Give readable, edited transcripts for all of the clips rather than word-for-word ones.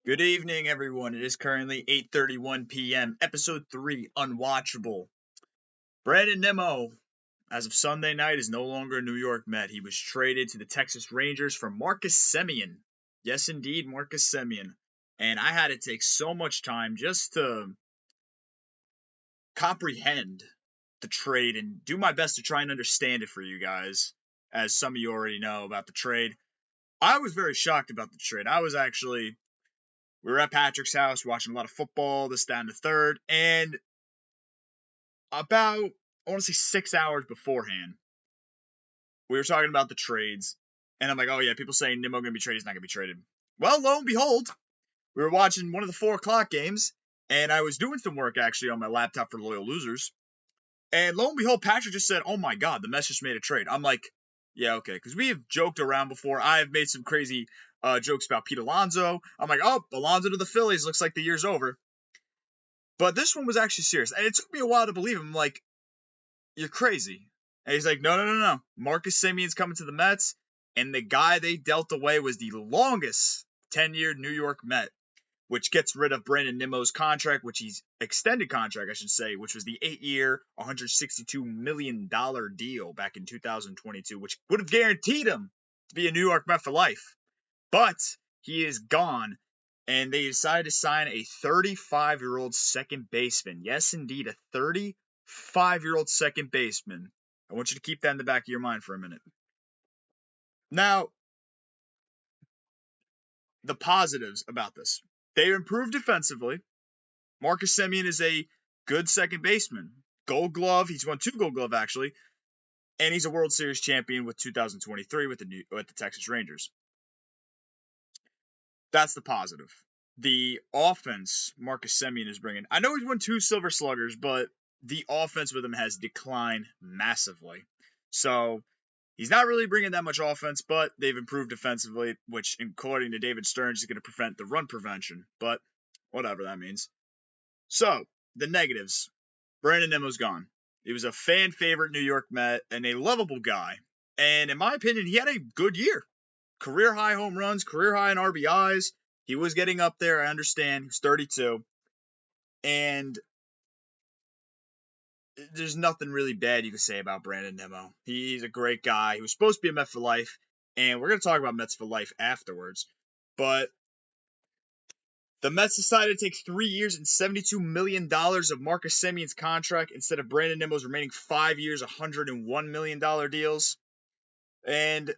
Good evening, everyone. It is currently 8:31 p.m. Episode 3, Unwatchable. Brandon Nimmo, as of Sunday night, is no longer a New York Met. He was traded to the Texas Rangers for Marcus Semien. Yes, indeed, Marcus Semien. And I had to take so much time just to comprehend the trade and do my best to try and understand it for you guys, as some of you already know about the trade. I was very shocked about the trade. We were at Patrick's house watching a lot of football, this, that, and the third, and about, I want to say 6 hours beforehand, we were talking about the trades, and I'm like, oh yeah, people saying Nimmo going to be traded, he's not going to be traded. Well, lo and behold, we were watching one of the 4 o'clock games, and I was doing some work actually on my laptop for Loyal Losers, and lo and behold, Patrick just said, oh my god, the Mets just made a trade. I'm like, yeah, okay, because we have joked around before. I have made some crazy jokes about Pete Alonso. I'm like, oh, Alonso to the Phillies, looks like the year's over. But this one was actually serious. And it took me a while to believe him. I'm like, you're crazy. And he's like, no. Marcus Semien's coming to the Mets. And the guy they dealt away was the longest tenured New York Met, which gets rid of Brandon Nimmo's contract, which he's extended contract, I should say, which was the 8-year, $162 million deal back in 2022, which would have guaranteed him to be a New York Met for life. But he is gone, and they decided to sign a 35-year-old second baseman. Yes, indeed, a 35-year-old second baseman. I want you to keep that in the back of your mind for a minute. Now, the positives about this. They improved defensively. Marcus Semien is a good second baseman. Gold Glove. He's won 2 Gold Glove, actually. And he's a World Series champion with 2023 with the Texas Rangers. That's the positive. The offense Marcus Semien is bringing. I know he's won 2 Silver Sluggers, but the offense with him has declined massively. So he's not really bringing that much offense, but they've improved defensively, which, according to David Stearns, is going to prevent the run prevention. But whatever that means. So the negatives. Brandon Nimmo's gone. He was a fan favorite New York Met and a lovable guy. And in my opinion, he had a good year. Career high home runs, career high in RBIs. He was getting up there, I understand. He's 32. And there's nothing really bad you can say about Brandon Nimmo. He's a great guy. He was supposed to be a Met for life. And we're going to talk about Mets for life afterwards. But the Mets decided to take 3 years and $72 million of Marcus Semien's contract instead of Brandon Nimmo's remaining 5 years, $101 million deals. And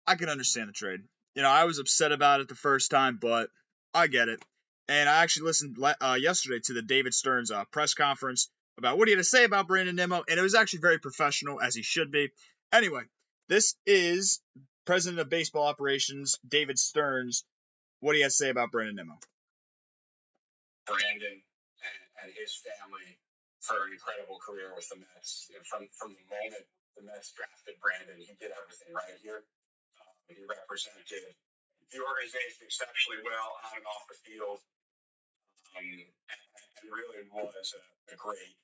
I can understand the trade. I was upset about it the first time, but I get it. And I actually listened yesterday to the David Stearns press conference about what he had to say about Brandon Nimmo, and it was actually very professional, as he should be. Anyway, this is President of Baseball Operations, David Stearns, what he has to say about Brandon Nimmo. Brandon and his family for an incredible career with the Mets. From the moment the Mets drafted Brandon, he did everything right here. He represented the organization exceptionally well on and off the field, and really was a great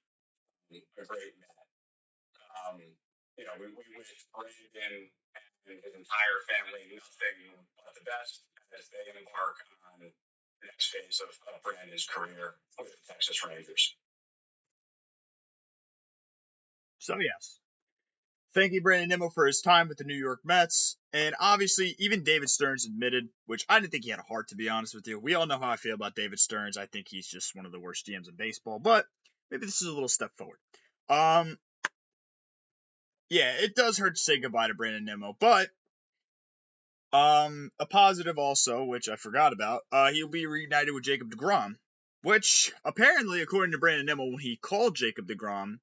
Met. We wish Brandon and his entire family nothing but the best as they embark on the next phase of Brandon's career with the Texas Rangers. So, yes. Thank you, Brandon Nimmo, for his time with the New York Mets. And obviously, even David Stearns admitted, which I didn't think he had a heart, to be honest with you. We all know how I feel about David Stearns. I think he's just one of the worst GMs in baseball. But maybe this is a little step forward. Yeah, it does hurt to say goodbye to Brandon Nimmo. But a positive also, which I forgot about, he'll be reunited with Jacob deGrom. Which, apparently, according to Brandon Nimmo, when he called Jacob deGrom,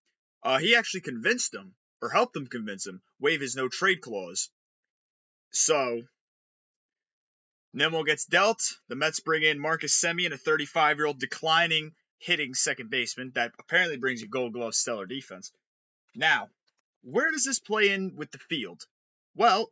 he actually convinced him, or helped him convince him, waive his no-trade clause. So, Nimmo gets dealt. The Mets bring in Marcus Semien, a 35-year-old declining hitting second baseman that apparently brings you Gold Glove stellar defense. Now, where does this play in with the field? Well,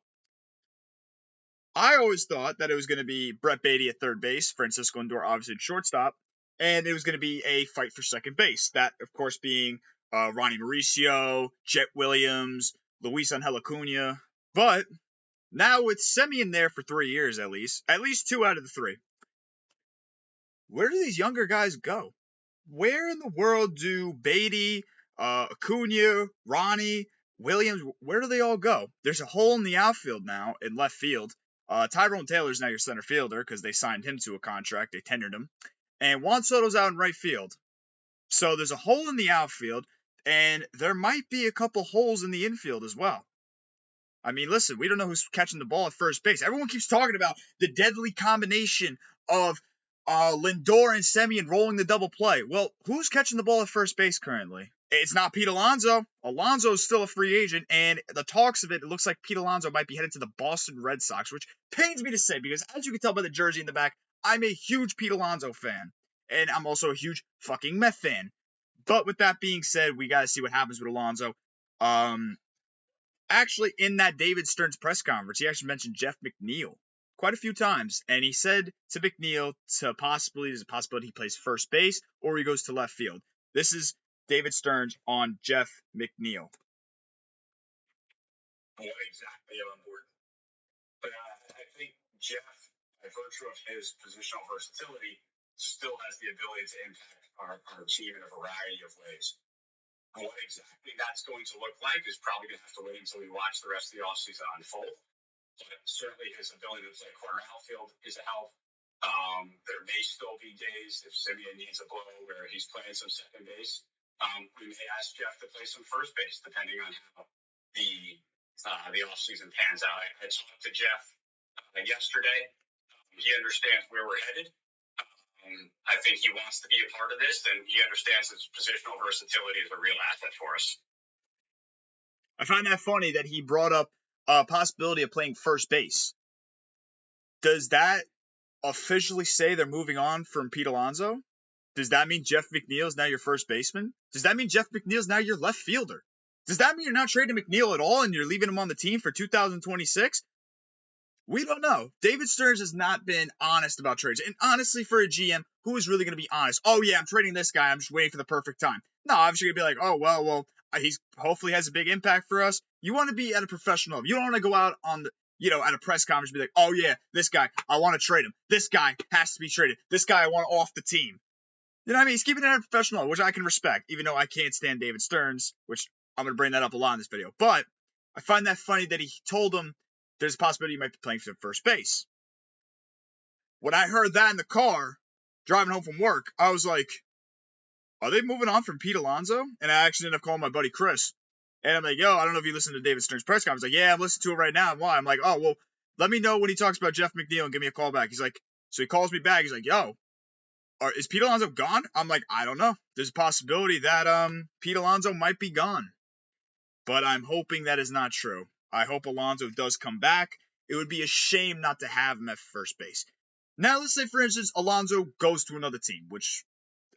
I always thought that it was going to be Brett Beatty at third base, Francisco Lindor obviously at shortstop, and it was going to be a fight for second base. That, of course, being Ronnie Mauricio, Jet Williams, Luis Angel Acuna. But now with Semien there for 3 years at least 2 out of the 3, where do these younger guys go? Where in the world do Beatty, Acuna, Ronnie, Williams, where do they all go? There's a hole in the outfield now in left field. Tyrone Taylor's now your center fielder because they signed him to a contract. They tendered him. And Juan Soto's out in right field. So there's a hole in the outfield, and there might be a couple holes in the infield as well. I mean, listen, we don't know who's catching the ball at first base. Everyone keeps talking about the deadly combination of Lindor and Semien rolling the double play. Well, who's catching the ball at first base currently? It's not Pete Alonso. Alonso is still a free agent, and the talks of it looks like Pete Alonso might be headed to the Boston Red Sox, which pains me to say because, as you can tell by the jersey in the back, I'm a huge Pete Alonso fan, and I'm also a huge fucking Mets fan. But with that being said, we got to see what happens with Alonso. Actually, in that David Stearns press conference, he actually mentioned Jeff McNeil quite a few times, and he said to McNeil there's a possibility he plays first base or he goes to left field. This is David Stearns on Jeff McNeil. What exactly on board? But I think Jeff, by virtue of his positional versatility, still has the ability to impact our team in a variety of ways. What exactly that's going to look like is probably going to have to wait until we watch the rest of the offseason unfold. But certainly his ability to play corner outfield is a help. There may still be days if Semien needs a blow where he's playing some second base. We may ask Jeff to play some first base depending on how the offseason pans out. I talked to Jeff yesterday. He understands where we're headed. I think he wants to be a part of this, and he understands his positional versatility is a real asset for us. I find that funny that he brought up a possibility of playing first base. Does that officially say they're moving on from Pete Alonso? Does that mean Jeff McNeil is now your first baseman? Does that mean Jeff McNeil is now your left fielder? Does that mean you're not trading McNeil at all and you're leaving him on the team for 2026? We don't know. David Stearns has not been honest about trades. And honestly, for a GM, who is really going to be honest? Oh, yeah, I'm trading this guy. I'm just waiting for the perfect time. No, obviously, you're going to be like, oh, well, he's hopefully has a big impact for us. You want to be at a professional level. You don't want to go out on at a press conference and be like, oh, yeah, this guy, I want to trade him. This guy has to be traded. This guy I want off the team. You know what I mean? He's keeping it at a professional level, which I can respect, even though I can't stand David Stearns, which I'm going to bring that up a lot in this video. But I find that funny that he told him there's a possibility he might be playing for first base. When I heard that in the car, driving home from work, I was like, are they moving on from Pete Alonso? And I actually ended up calling my buddy Chris. And I'm like, yo, I don't know if you listened to David Stearns' press conference. He's like, yeah, I'm listening to it right now. Why? I'm like, oh, well, let me know when he talks about Jeff McNeil and give me a call back. He's like, so he calls me back. He's like, yo, is Pete Alonso gone? I'm like, I don't know. There's a possibility that Pete Alonso might be gone. But I'm hoping that is not true. I hope Alonso does come back. It would be a shame not to have him at first base. Now, let's say, for instance, Alonso goes to another team, which,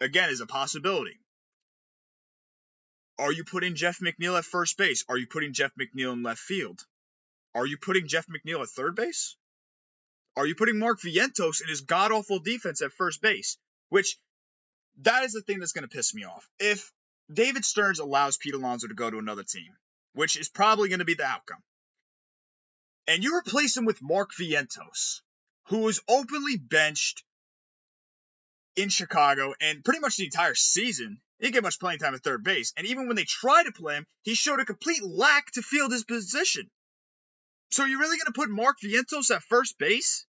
again, is a possibility. Are you putting Jeff McNeil at first base? Are you putting Jeff McNeil in left field? Are you putting Jeff McNeil at third base? Are you putting Mark Vientos in his god-awful defense at first base? Which, that is the thing that's going to piss me off. If David Stearns allows Pete Alonso to go to another team, which is probably going to be the outcome, and you replace him with Mark Vientos, who was openly benched in Chicago and pretty much the entire season, he didn't get much playing time at third base. And even when they tried to play him, he showed a complete lack to field his position. So you're really going to put Mark Vientos at first base?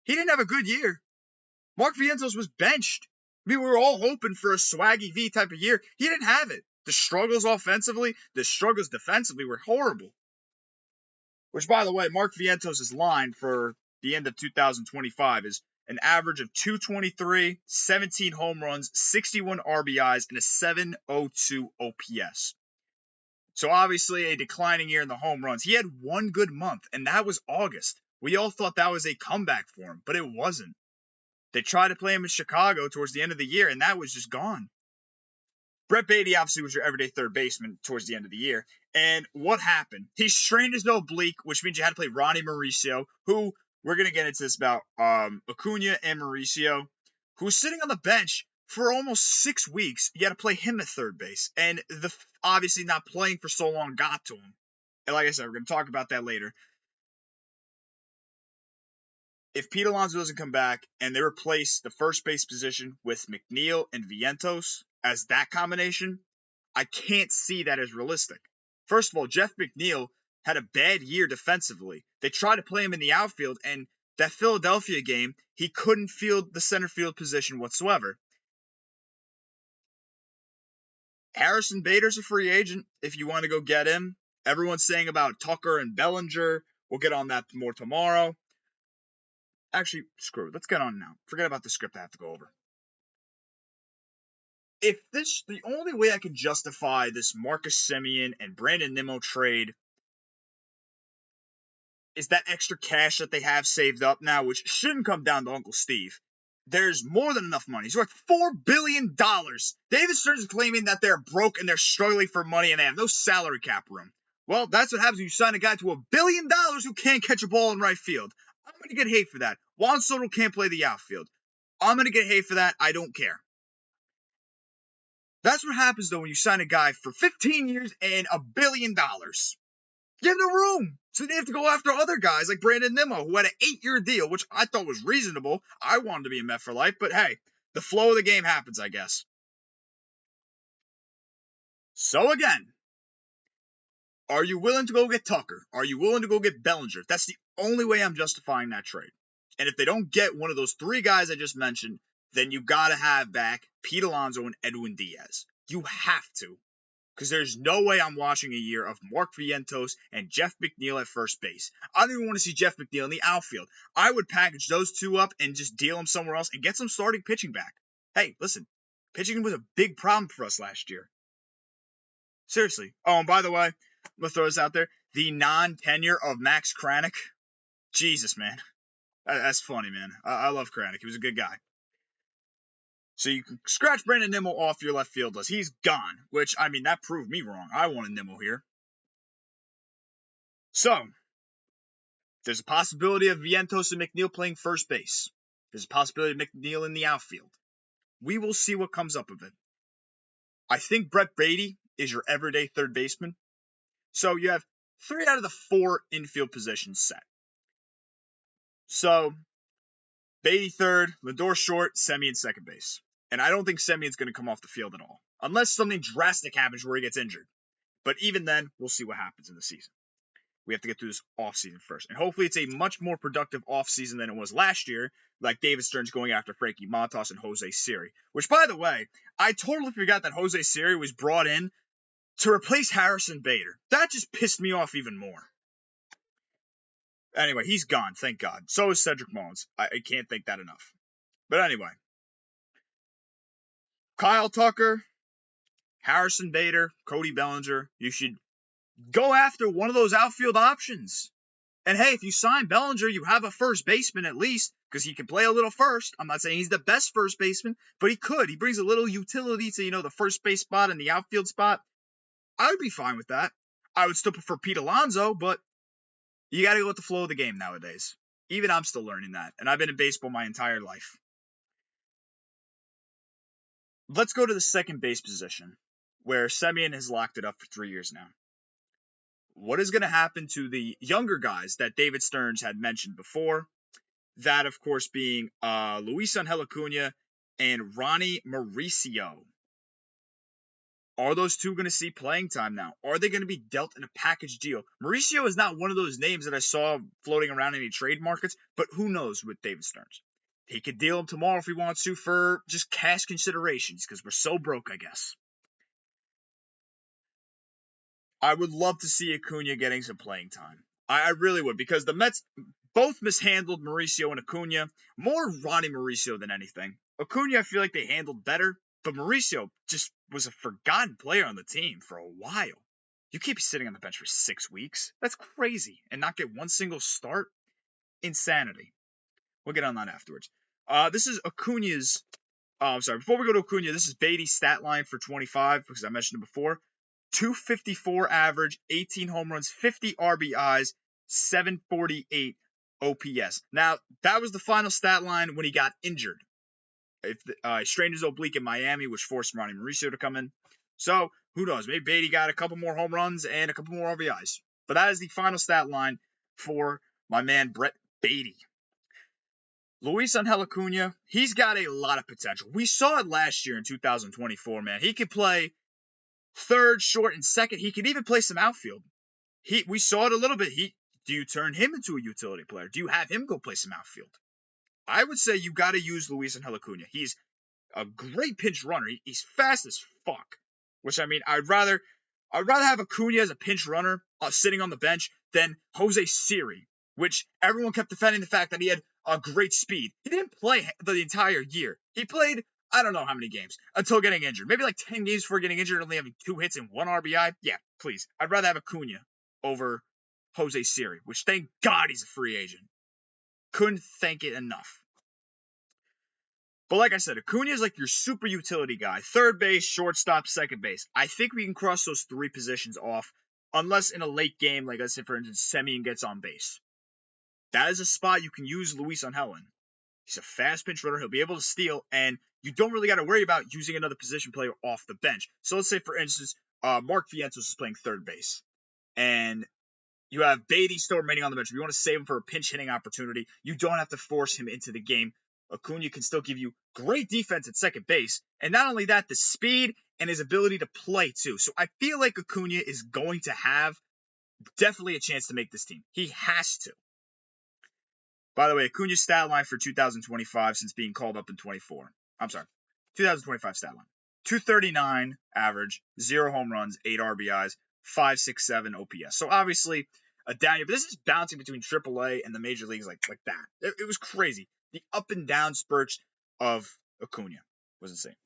He didn't have a good year. Mark Vientos was benched. I mean, we were all hoping for a Swaggy V type of year. He didn't have it. The struggles offensively, the struggles defensively were horrible. Which, by the way, Mark Vientos' line for the end of 2025 is an average of 223, 17 home runs, 61 RBIs, and a 702 OPS. So obviously a declining year in the home runs. He had one good month, and that was August. We all thought that was a comeback for him, but it wasn't. They tried to play him in Chicago towards the end of the year, and that was just gone. Brett Beatty obviously was your everyday third baseman towards the end of the year. And what happened? He strained his oblique, which means you had to play Ronnie Mauricio, who we're going to get into this about Acuna and Mauricio, who's sitting on the bench for almost 6 weeks. You had to play him at third base. And obviously not playing for so long got to him. And like I said, we're going to talk about that later. if Pete Alonso doesn't come back and they replace the first base position with McNeil and Vientos as that combination, I can't see that as realistic. First of all, Jeff McNeil had a bad year defensively. They tried to play him in the outfield, and that Philadelphia game, he couldn't field the center field position whatsoever. Harrison Bader's a free agent if you want to go get him. Everyone's saying about Tucker and Bellinger. We'll get on that more tomorrow. Actually, screw it. Let's get on now. Forget about the script I have to go over. If the only way I can justify this Marcus Semien and Brandon Nimmo trade is that extra cash that they have saved up now, which shouldn't come down to Uncle Steve. There's more than enough money. He's worth $4 billion. David Stearns is claiming that they're broke and they're struggling for money and they have no salary cap room. Well, that's what happens when you sign a guy to $1 billion who can't catch a ball in right field. I'm going to get hate for that. Juan Soto can't play the outfield. I'm going to get hate for that. I don't care. That's what happens, though, when you sign a guy for 15 years and $1 billion. Give them room. So they have to go after other guys like Brandon Nimmo, who had an 8-year deal, which I thought was reasonable. I wanted to be a Met for life, but hey, the flow of the game happens, I guess. So again, are you willing to go get Tucker? Are you willing to go get Bellinger? That's the only way I'm justifying that trade. And if they don't get one of those three guys I just mentioned, then you got to have back Pete Alonso and Edwin Diaz. You have to. Because there's no way I'm watching a year of Mark Vientos and Jeff McNeil at first base. I don't even want to see Jeff McNeil in the outfield. I would package those two up and just deal them somewhere else and get some starting pitching back. Hey, listen, pitching was a big problem for us last year. Seriously. Oh, and by the way, I'm going to throw this out there. The non-tenure of Max Kranick. Jesus, man. That's funny, man. I love Kranick. He was a good guy. So you can scratch Brandon Nimmo off your left field list. He's gone, which, I mean, that proved me wrong. I wanted Nimmo here. So, there's a possibility of Vientos and McNeil playing first base. There's a possibility of McNeil in the outfield. We will see what comes up of it. I think Brett Baty is your everyday third baseman. So you have 3 out of the 4 infield positions set. So, Baty third, Lindor short, Semien second base. And I don't think Semien's going to come off the field at all. Unless something drastic happens where he gets injured. But even then, we'll see what happens in the season. We have to get through this offseason first. And hopefully it's a much more productive offseason than it was last year, like David Stearns going after Frankie Montas and Jose Siri. Which, by the way, I totally forgot that Jose Siri was brought in to replace Harrison Bader. That just pissed me off even more. Anyway, he's gone, thank God. So is Cedric Mullins. I can't thank that enough. But anyway, Kyle Tucker, Harrison Bader, Cody Bellinger, you should go after one of those outfield options. And hey, if you sign Bellinger, you have a first baseman at least, because he can play a little first. I'm not saying he's the best first baseman, but he could. He brings a little utility to, the first base spot and the outfield spot. I would be fine with that. I would still prefer Pete Alonso, but you got to go with the flow of the game nowadays. Even I'm still learning that, and I've been in baseball my entire life. Let's go to the second base position, where Semien has locked it up for 3 years now. What is going to happen to the younger guys that David Stearns had mentioned before? That, of course, being Luis Angel Acuna and Ronnie Mauricio. Are those two going to see playing time now? Are they going to be dealt in a package deal? Mauricio is not one of those names that I saw floating around in any trade markets, but who knows with David Stearns? He could deal him tomorrow if he wants to for just cash considerations because we're so broke, I guess. I would love to see Acuna getting some playing time. I really would, because the Mets both mishandled Mauricio and Acuna. More Ronnie Mauricio than anything. Acuna, I feel like they handled better, but Mauricio just was a forgotten player on the team for a while. You can't be sitting on the bench for 6 weeks. That's crazy. And not get one single start? Insanity. We'll get on that afterwards. This is Acuna's... before we go to Acuna, this is Baty's stat line for 25, because I mentioned it before. 254 average, 18 home runs, 50 RBIs, 748 OPS. Now, that was the final stat line when he got injured. He strained his oblique in Miami, which forced Ronnie Mauricio to come in. So, who knows? Maybe Baty got a couple more home runs and a couple more RBIs. But that is the final stat line for my man Brett Baty. Luis Angel Acuna, he's got a lot of potential. We saw it last year in 2024, man. He could play third, short, and second. He could even play some outfield. We saw it a little bit. Do you turn him into a utility player? Do you have him go play some outfield? I would say you got to use Luis Angel Acuna. He's a great pinch runner. He's fast as fuck. Which, I mean, I'd rather have Acuna as a pinch runner sitting on the bench than Jose Siri, which everyone kept defending the fact that he had a great speed. He didn't play the entire year. He played, I don't know how many games until getting injured. Maybe like 10 games before getting injured, only having 2 hits and 1 RBI. Yeah, please. I'd rather have Acuna over Jose Siri, which thank God he's a free agent. Couldn't thank it enough. But like I said, Acuna is like your super utility guy. Third base, shortstop, second base. I think we can cross those 3 positions off, unless in a late game, like let's say, for instance, Semien gets on base. That is a spot you can use Luis Angel in. He's a fast pinch runner. He'll be able to steal, and you don't really got to worry about using another position player off the bench. So let's say, for instance, Mark Vientos is playing third base, and you have Beatty still remaining on the bench. If you want to save him for a pinch hitting opportunity, you don't have to force him into the game. Acuna can still give you great defense at second base. And not only that, the speed and his ability to play too. So I feel like Acuna is going to have definitely a chance to make this team. He has to. By the way, Acuna's stat line for 2025 since being called up in 24. I'm sorry, 2025 stat line. 239 average, 0 home runs, 8 RBIs, 5.67 OPS. So obviously a down year, but this is bouncing between AAA and the major leagues like that. It was crazy. The up and down spurts of Acuna was insane.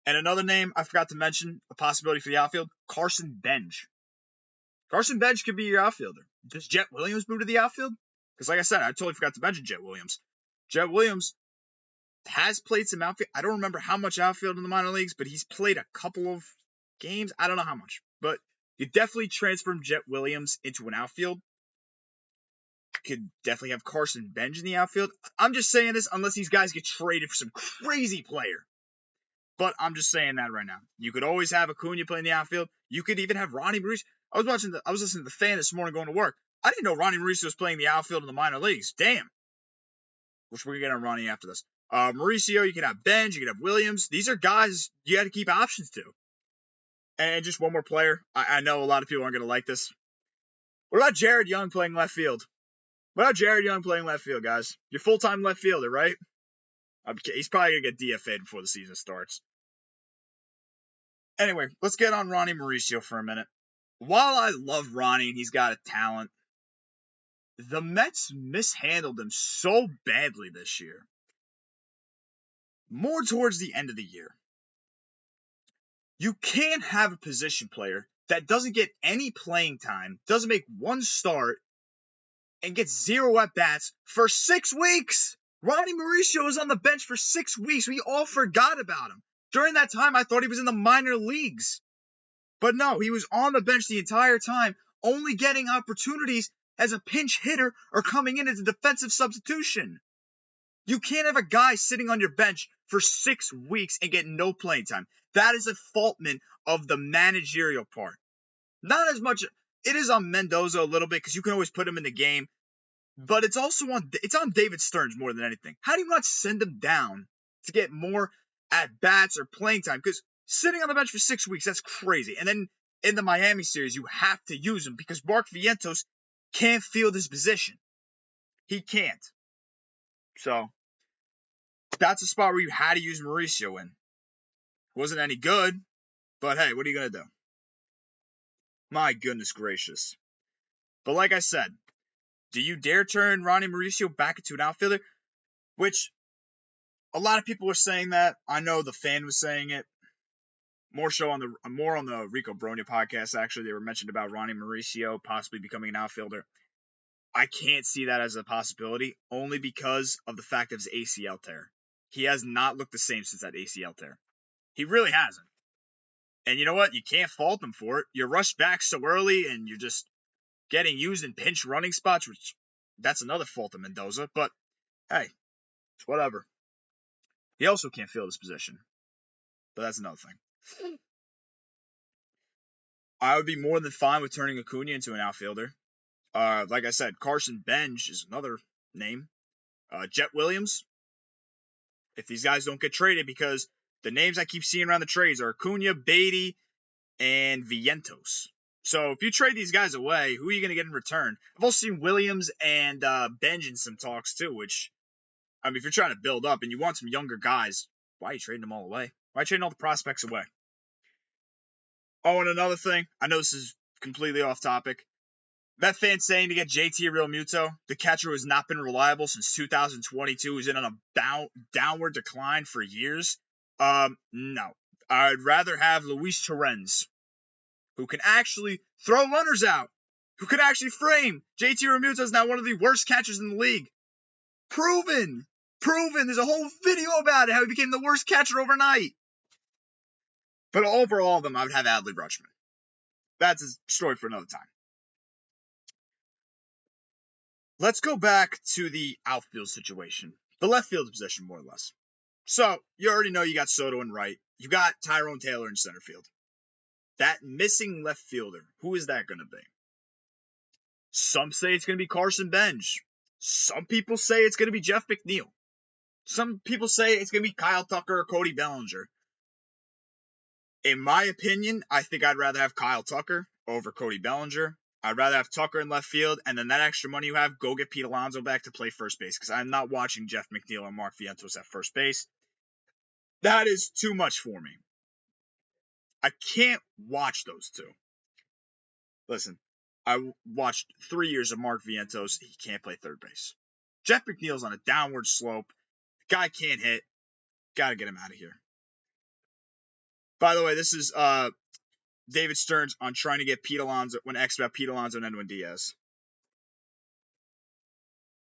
And another name I forgot to mention, a possibility for the outfield, Carson Bench. Carson Bench could be your outfielder. Does Jet Williams move to the outfield? Because like I said, I totally forgot to mention Jet Williams. Jet Williams has played some outfield. I don't remember how much outfield in the minor leagues, but he's played a couple of games. I don't know how much. But you definitely transfer Jet Williams into an outfield. Could definitely have Carson Bench in the outfield. I'm just saying this unless these guys get traded for some crazy player. But I'm just saying that right now. You could always have Acuna play in the outfield. You could even have Ronnie Mauricio. I was listening to the Fan this morning going to work. I didn't know Ronnie Mauricio was playing the outfield in the minor leagues. Damn. Which we're going to get on Ronnie after this. Mauricio, you can have Bench, you can have Williams. These are guys you got to keep options to. And just one more player. I know a lot of people aren't going to like this. What about Jared Young playing left field? Guys? Your full-time left fielder, right? He's probably going to get DFA'd before the season starts. Anyway, let's get on Ronnie Mauricio for a minute. While I love Ronnie and he's got a talent, the Mets mishandled him so badly this year. More towards the end of the year. You can't have a position player that doesn't get any playing time, doesn't make one start, and gets 0 at-bats for 6 weeks. Ronnie Mauricio was on the bench for 6 weeks. We all forgot about him. During that time, I thought he was in the minor leagues. But no, he was on the bench the entire time, only getting opportunities as a pinch hitter or coming in as a defensive substitution. You can't have a guy sitting on your bench for 6 weeks and get no playing time. That is a faultment of the managerial part. Not as much. It is on Mendoza a little bit because you can always put him in the game. But it's also on David Stearns more than anything. How do you not send him down to get more at-bats or playing time? Because sitting on the bench for 6 weeks, that's crazy. And then in the Miami series, you have to use him because Mark Vientos can't field his position. He can't. So that's a spot where you had to use Mauricio in. Wasn't any good, but hey, what are you going to do? My goodness gracious. But like I said, do you dare turn Ronnie Mauricio back into an outfielder? Which a lot of people were saying that. I know the Fan was saying it. More on the Rico Bronya podcast, actually. They were mentioned about Ronnie Mauricio possibly becoming an outfielder. I can't see that as a possibility, only because of the fact of his ACL tear. He has not looked the same since that ACL tear. He really hasn't. And you know what? You can't fault him for it. You're rushed back so early, and you're just getting used in pinch running spots, which that's another fault of Mendoza. But, hey, it's whatever. He also can't field his position. But that's another thing. I would be more than fine with turning Acuna into an outfielder. Like I said, Carson Bench is another name. Jet Williams, if these guys don't get traded, because the names I keep seeing around the trades are Acuna, Beatty, and Vientos. So if you trade these guys away, who are you going to get in return? I've also seen Williams and Benj in some talks too, which, I mean, if you're trying to build up and you want some younger guys, why are you trading them all away? Why are you trading all the prospects away? Oh, and another thing, I know this is completely off topic. That fan saying to get JT Realmuto, the catcher who has not been reliable since 2022, who's in on a downward decline for years. No. I'd rather have Luis Torrens, who can actually throw runners out, who can actually frame. JT Realmuto is now one of the worst catchers in the league. Proven. There's a whole video about it, how he became the worst catcher overnight. But over all of them, I would have Adley Rutschman. That's a story for another time. Let's go back to the outfield situation. The left field position, more or less. So, you already know you got Soto in right. You got Tyrone Taylor in center field. That missing left fielder, who is that going to be? Some say it's going to be Carson Benj. Some people say it's going to be Jeff McNeil. Some people say it's going to be Kyle Tucker or Cody Bellinger. In my opinion, I think I'd rather have Kyle Tucker over Cody Bellinger. I'd rather have Tucker in left field, and then that extra money you have, go get Pete Alonso back to play first base, because I'm not watching Jeff McNeil or Mark Vientos at first base. That is too much for me. I can't watch those two. Listen, I watched 3 years of Mark Vientos. He can't play third base. Jeff McNeil's on a downward slope. The guy can't hit. Got to get him out of here. By the way, this is David Stearns on trying to get Pete Alonso, when asked about Pete Alonso and Edwin Diaz.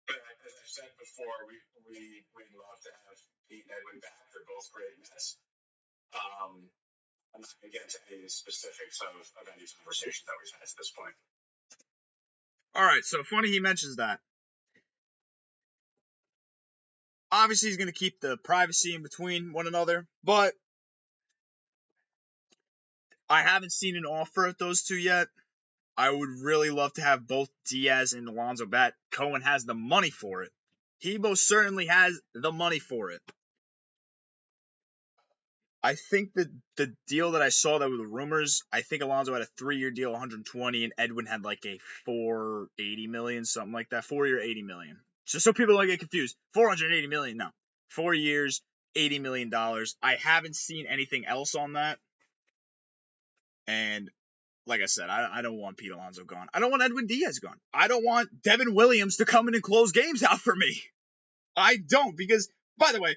As I've said before, we'd love to have Pete and Edwin back. They're both great Mets. I'm not going to get into any specifics of any conversations that we've had at this point. All right, so funny he mentions that. Obviously, he's going to keep the privacy in between one another, but I haven't seen an offer at those two yet. I would really love to have both Diaz and Alonso back. Cohen has the money for it. He most certainly has the money for it. I think that the deal that I saw that were the rumors, I think Alonso had a 3-year deal, 120, and Edwin had like a $480 million, something like that. 4 year, $80 million. Just so people don't get confused. $480 million, no. 4 years, $80 million. I haven't seen anything else on that. And like I said, I don't want Pete Alonso gone. I don't want Edwin Diaz gone. I don't want Devin Williams to come in and close games out for me. I don't, because, by the way,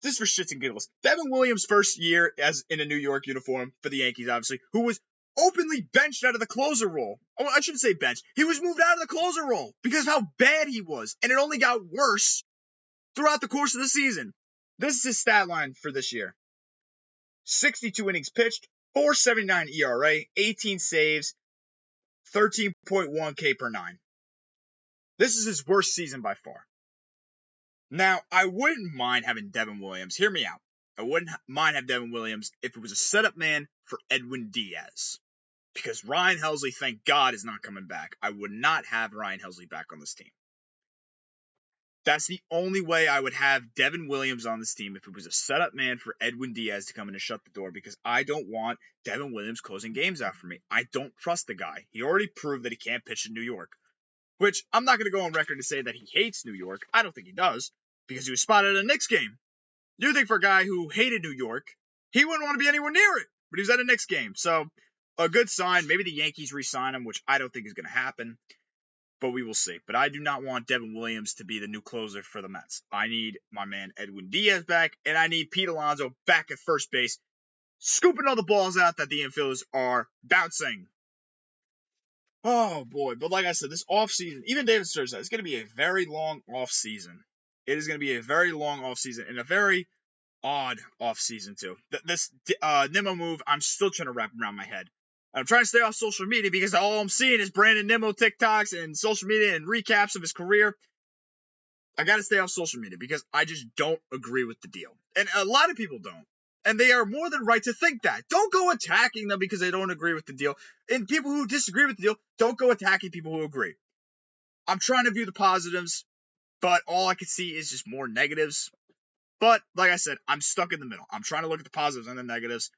this is for shits and giggles. Devin Williams' first year as in a New York uniform for the Yankees, obviously, who was openly benched out of the closer role. Oh, I shouldn't say benched. He was moved out of the closer role because of how bad he was. And it only got worse throughout the course of the season. This is his stat line for this year. 62 innings pitched, 4.79 ERA, 18 saves, 13.1 K per 9. This is his worst season by far. Now, I wouldn't mind having Devin Williams. Hear me out. I wouldn't mind having Devin Williams if it was a setup man for Edwin Diaz. Because Ryan Helsley, thank God, is not coming back. I would not have Ryan Helsley back on this team. That's the only way I would have Devin Williams on this team, if it was a setup man for Edwin Diaz to come in and shut the door, because I don't want Devin Williams closing games out for me. I don't trust the guy. He already proved that he can't pitch in New York. Which, I'm not going to go on record to say that he hates New York. I don't think he does, because he was spotted at a Knicks game. You think for a guy who hated New York, he wouldn't want to be anywhere near it, but he was at a Knicks game. So, a good sign. Maybe the Yankees re-sign him, which I don't think is going to happen, but we will see. But I do not want Devin Williams to be the new closer for the Mets. I need my man Edwin Diaz back, and I need Pete Alonso back at first base, scooping all the balls out that the infielders are bouncing. Oh, boy. But like I said, this offseason, even David Stearns said, it's going to be a very long offseason. It is going to be a very long offseason and a very odd offseason, too. This Nimmo move, I'm still trying to wrap around my head. I'm trying to stay off social media because all I'm seeing is Brandon Nimmo TikToks and social media and recaps of his career. I got to stay off social media because I just don't agree with the deal. And a lot of people don't. And they are more than right to think that. Don't go attacking them because they don't agree with the deal. And people who disagree with the deal, don't go attacking people who agree. I'm trying to view the positives. but all I could see is just more negatives. But like I said, I'm stuck in the middle. I'm trying to look at the positives and the negatives.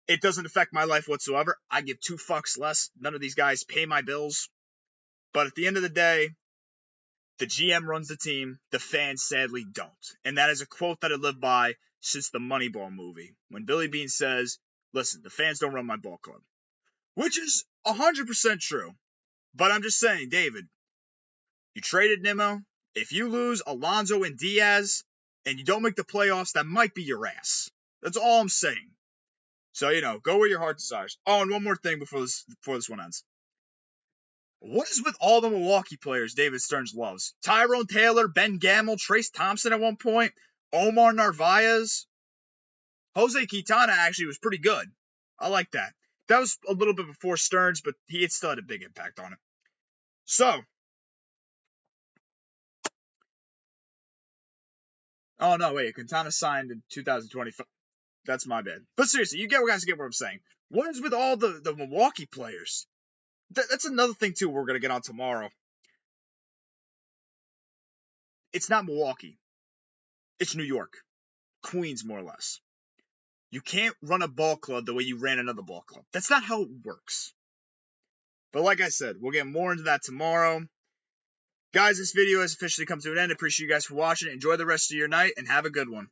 It doesn't affect my life whatsoever. I give 2 fucks less. None of these guys pay my bills. But at the end of the day, the GM runs the team. The fans sadly don't. And that is a quote that I live by since the Moneyball movie. When Billy Beane says, listen, the fans don't run my ball club. Which is 100% true. But I'm just saying, David, you traded Nimmo. If you lose Alonso and Diaz and you don't make the playoffs, that might be your ass. That's all I'm saying. So, go where your heart desires. Oh, and one more thing before this one ends. What is with all the Milwaukee players David Stearns loves? Tyrone Taylor, Ben Gamel, Trace Thompson at one point, Omar Narvaez. Jose Quintana actually was pretty good. I like that. That was a little bit before Stearns, but he had still had a big impact on it. So, oh no, wait, Quintana signed in 2025. That's my bad. But seriously, you guys get what I'm saying. What is with all the Milwaukee players? That's another thing, too, we're going to get on tomorrow. It's not Milwaukee. It's New York. Queens, more or less. You can't run a ball club the way you ran another ball club. That's not how it works. But like I said, we'll get more into that tomorrow. Guys, this video has officially come to an end. I appreciate you guys for watching. Enjoy the rest of your night and have a good one.